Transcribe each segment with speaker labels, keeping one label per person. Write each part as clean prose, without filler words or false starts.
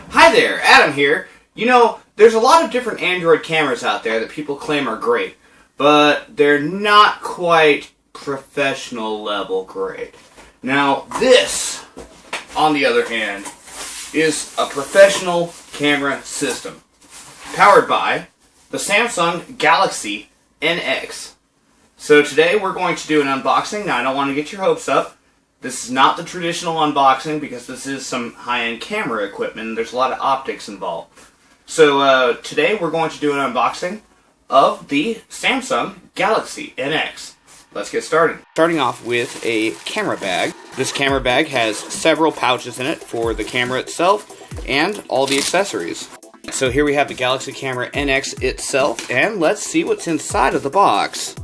Speaker 1: Hi there, Adam here. You know, there's a lot of different Android cameras out there that people claim are great, but they're not quite professional level great. Now, this, on the other hand, is a professional camera system powered by the Samsung Galaxy NX. So today we're going to do an unboxing. Now, I don't want to get your hopes up. This is not the traditional unboxing because this is some high-end camera equipment and there's a lot of optics involved. So today we're going to do an unboxing of the Samsung Galaxy NX. Let's get started. Starting off with a camera bag. This camera bag has several pouches in it for the camera itself and all the accessories. So here we have the Galaxy Camera NX itself, and let's see what's inside of the box.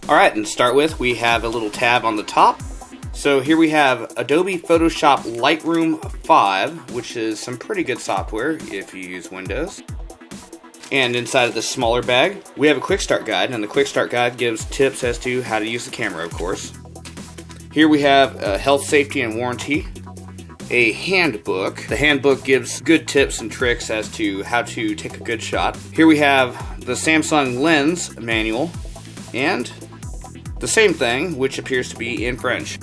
Speaker 1: Alright, and to start with, we have a little tab on the top. So here we have Adobe Photoshop Lightroom 5, which is some pretty good software if you use Windows. And inside of this smaller bag, we have a quick start guide, and the quick start guide gives tips as to how to use the camera, of course. Here we have health, safety, and warranty, a handbook. The handbook gives good tips and tricks as to how to take a good shot. Here we have the Samsung lens manual, and the same thing, which appears to be in French.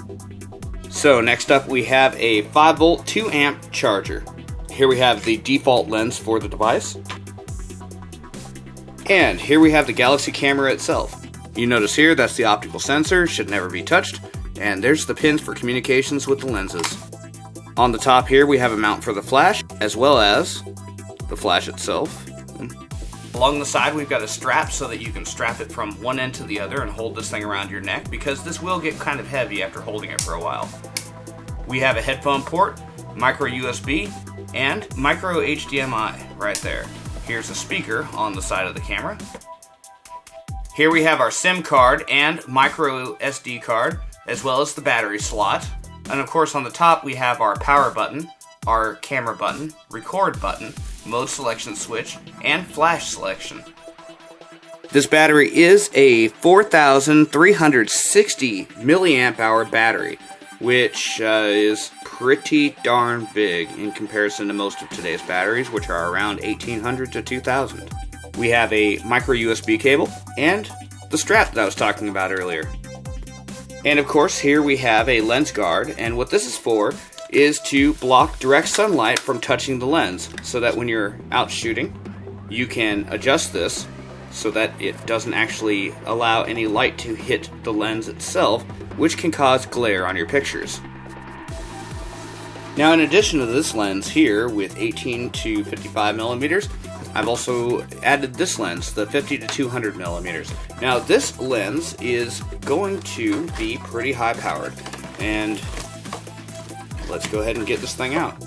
Speaker 1: So next up we have a 5-volt 2-amp charger. Here we have the default lens for the device. And here we have the Galaxy camera itself. You notice here that's the optical sensor, should never be touched. And there's the pins for communications with the lenses. On the top here we have a mount for the flash, as well as the flash itself. Along the side we've got a strap so that you can strap it from one end to the other and hold this thing around your neck, because this will get kind of heavy after holding it for a while. We have a headphone port, micro USB, and micro HDMI right there. Here's a speaker on the side of the camera. Here we have our SIM card and micro SD card, as well as the battery slot. And of course on the top we have our power button, our camera button, record button, mode selection switch, and flash selection. This battery is a 4,360 milliamp hour battery, which is pretty darn big in comparison to most of today's batteries, which are around 1,800 to 2,000. We have a micro USB cable and the strap that I was talking about earlier. And of course here we have a lens guard, and what this is for is to block direct sunlight from touching the lens, so that when you're out shooting you can adjust this so that it doesn't actually allow any light to hit the lens itself, which can cause glare on your pictures. Now, in addition to this lens here with 18 to 55 millimeters, I've also added this lens, the 50 to 200 millimeters. Now, this lens is going to be pretty high powered, and let's go ahead and get this thing out.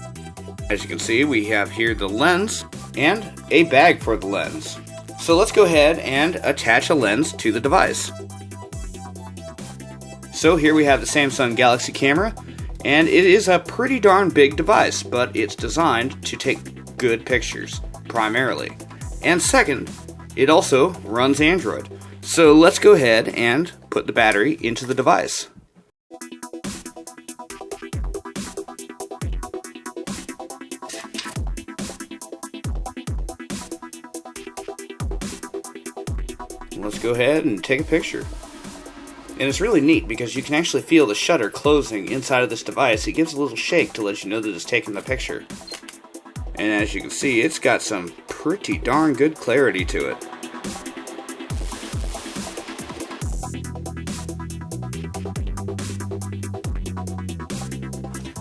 Speaker 1: As you can see, we have here the lens and a bag for the lens. So let's go ahead and attach a lens to the device. So here we have the Samsung Galaxy camera, and it is a pretty darn big device, but it's designed to take good pictures, primarily. And second, it also runs Android. So let's go ahead and put the battery into the device. Let's go ahead and take a picture. And it's really neat because you can actually feel the shutter closing inside of this device. It gives a little shake to let you know that it's taking the picture. And as you can see, it's got some pretty darn good clarity to it.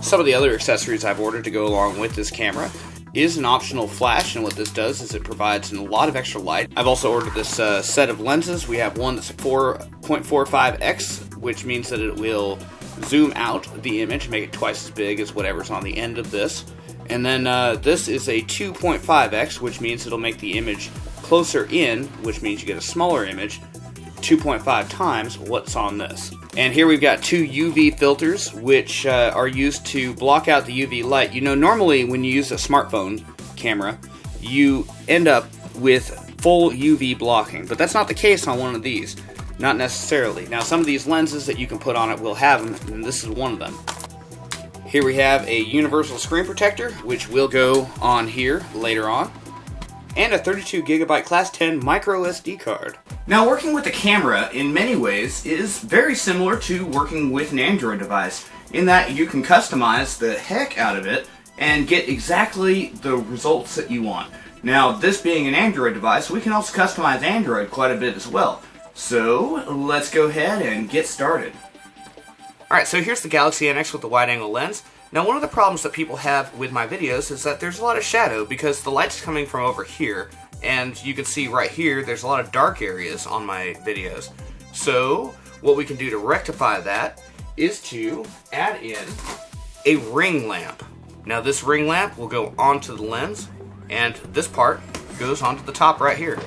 Speaker 1: Some of the other accessories I've ordered to go along with this camera is an optional flash, and what this does is it provides a lot of extra light. I've also ordered this set of lenses. We have one that's 4.45x, which means that it will zoom out the image, make it twice as big as whatever's on the end of this. And then this is a 2.5x, which means it'll make the image closer in, which means you get a smaller image, 2.5 times what's on this. And here we've got two UV filters, which are used to block out the UV light. You know, normally when you use a smartphone camera, you end up with full UV blocking, but that's not the case on one of these. Not necessarily. Now some of these lenses that you can put on it will have them, and this is one of them. Here we have a universal screen protector, which will go on here later on, and a 32GB Class 10 micro SD card. Now working with a camera in many ways is very similar to working with an Android device, in that you can customize the heck out of it and get exactly the results that you want. Now this being an Android device, we can also customize Android quite a bit as well. So let's go ahead and get started. Alright, so here's the Galaxy NX with the wide-angle lens. Now one of the problems that people have with my videos is that there's a lot of shadow because the light's coming from over here, and you can see right here there's a lot of dark areas on my videos. So what we can do to rectify that is to add in a ring lamp. Now this ring lamp will go onto the lens, and this part goes onto the top right here.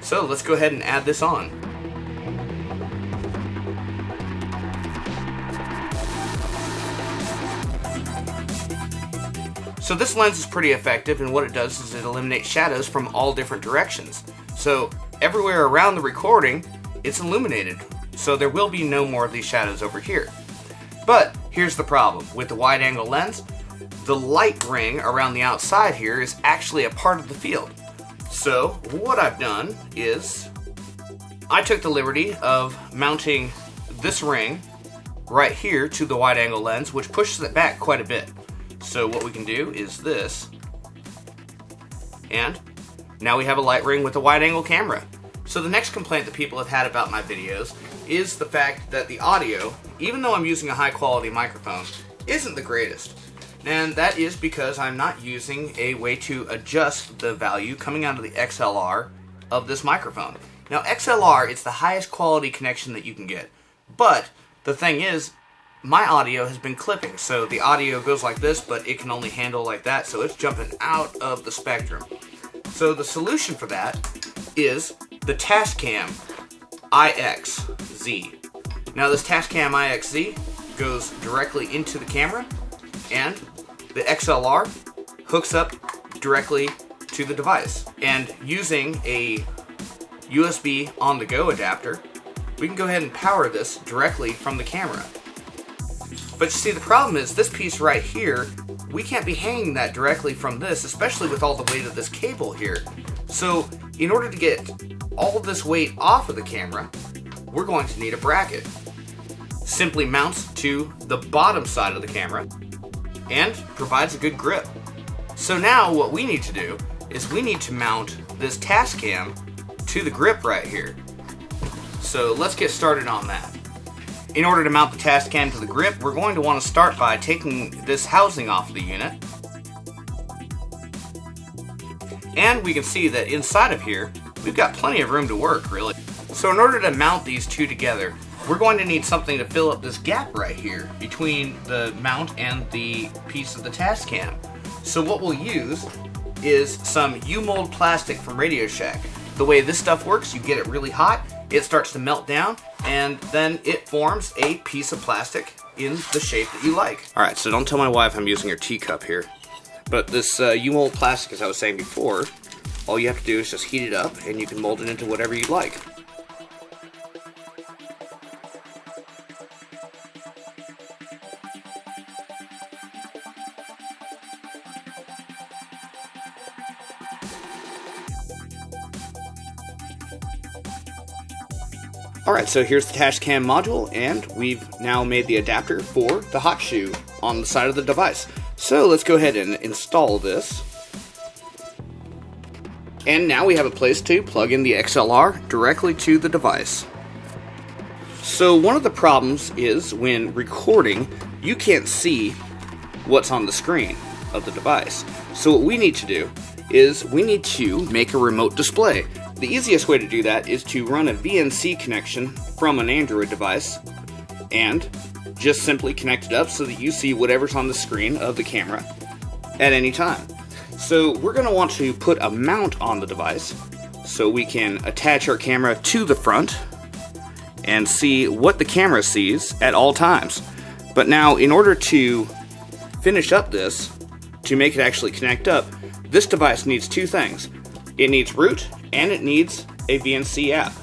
Speaker 1: So let's go ahead and add this on. So this lens is pretty effective, and what it does is it eliminates shadows from all different directions. So everywhere around the recording, it's illuminated. So there will be no more of these shadows over here. But here's the problem. With the wide angle lens, the light ring around the outside here is actually a part of the field. So what I've done is I took the liberty of mounting this ring right here to the wide angle lens, which pushes it back quite a bit. So what we can do is this, and now we have a light ring with a wide angle camera. So the next complaint that people have had about my videos is the fact that the audio, even though I'm using a high quality microphone, isn't the greatest. And that is because I'm not using a way to adjust the value coming out of the XLR of this microphone. Now XLR is the highest quality connection that you can get, but the thing is, my audio has been clipping, so the audio goes like this, but it can only handle like that, so it's jumping out of the spectrum. So the solution for that is the Tascam IXZ. Now this Tascam IXZ goes directly into the camera, and the XLR hooks up directly to the device. And using a USB on-the-go adapter, we can go ahead and power this directly from the camera. But you see, the problem is this piece right here, we can't be hanging that directly from this, especially with all the weight of this cable here. So in order to get all this weight off of the camera, we're going to need a bracket. Simply mounts to the bottom side of the camera and provides a good grip. So now what we need to do is we need to mount this Tascam to the grip right here. So let's get started on that. In order to mount the Tascam to the grip, we're going to want to start by taking this housing off the unit. And we can see that inside of here, we've got plenty of room to work, really. So in order to mount these two together, we're going to need something to fill up this gap right here between the mount and the piece of the Tascam. So what we'll use is some U-mold plastic from Radio Shack. The way this stuff works, you get it really hot, it starts to melt down, and then it forms a piece of plastic in the shape that you like. Alright, so don't tell my wife I'm using her teacup here. But this U-mold plastic, as I was saying before, all you have to do is just heat it up, and you can mold it into whatever you like. Alright, so here's the Tascam module, and we've now made the adapter for the hot shoe on the side of the device. So let's go ahead and install this. And now we have a place to plug in the XLR directly to the device. So one of the problems is when recording, you can't see what's on the screen of the device. So what we need to do is we need to make a remote display. The easiest way to do that is to run a VNC connection from an Android device and just simply connect it up so that you see whatever's on the screen of the camera at any time. So we're going to want to put a mount on the device so we can attach our camera to the front and see what the camera sees at all times. But now, in order to finish up this, to make it actually connect up, this device needs two things. It needs root and it needs a VNC app.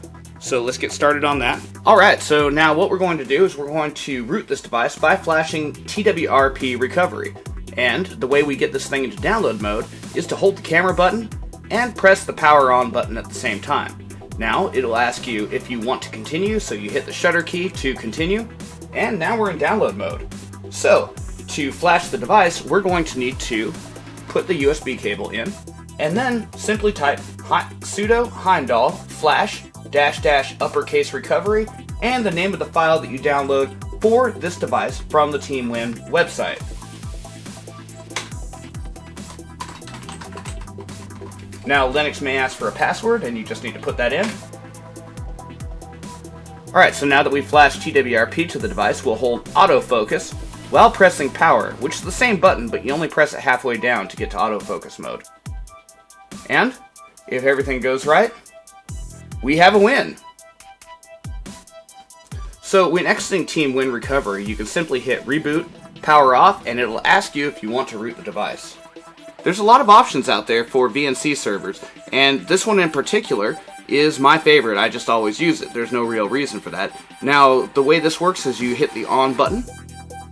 Speaker 1: So let's get started on that. Alright, so now what we're going to do is we're going to root this device by flashing TWRP recovery. And the way we get this thing into download mode is to hold the camera button and press the power on button at the same time. Now it'll ask you if you want to continue, so you hit the shutter key to continue, and now we're in download mode. So to flash the device, we're going to need to put the USB cable in, and then simply type sudo heimdall flash -- uppercase recovery and the name of the file that you download for this device from the TeamWin website. Now Linux may ask for a password, and you just need to put that in. Alright, so now that we've flashed TWRP to the device, we'll hold autofocus while pressing power, which is the same button, but you only press it halfway down to get to autofocus mode. And if everything goes right, we have a win! So when exiting TeamWin recovery, you can simply hit reboot, power off, and it'll ask you if you want to root the device. There's a lot of options out there for VNC servers, and this one in particular is my favorite. I just always use it. There's no real reason for that. Now, the way this works is you hit the on button,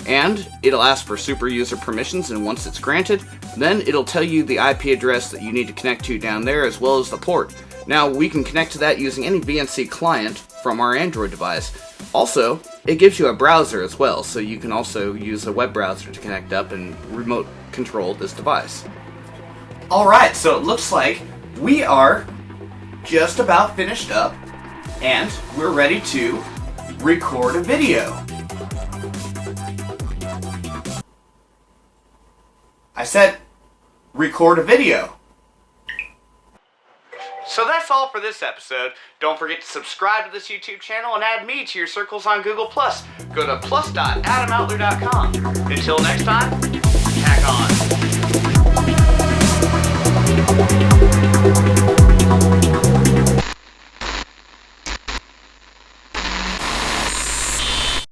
Speaker 1: and it'll ask for super user permissions, and once it's granted, then it'll tell you the IP address that you need to connect to down there, as well as the port. Now, we can connect to that using any VNC client from our Android device. Also, it gives you a browser as well, so you can also use a web browser to connect up and remote control this device. Alright, so it looks like we are just about finished up, and we're ready to record a video. I said record a video. So that's all for this episode. Don't forget to subscribe to this YouTube channel and add me to your circles on Google+. Go to plus.adamoutler.com. Until next time, hack on.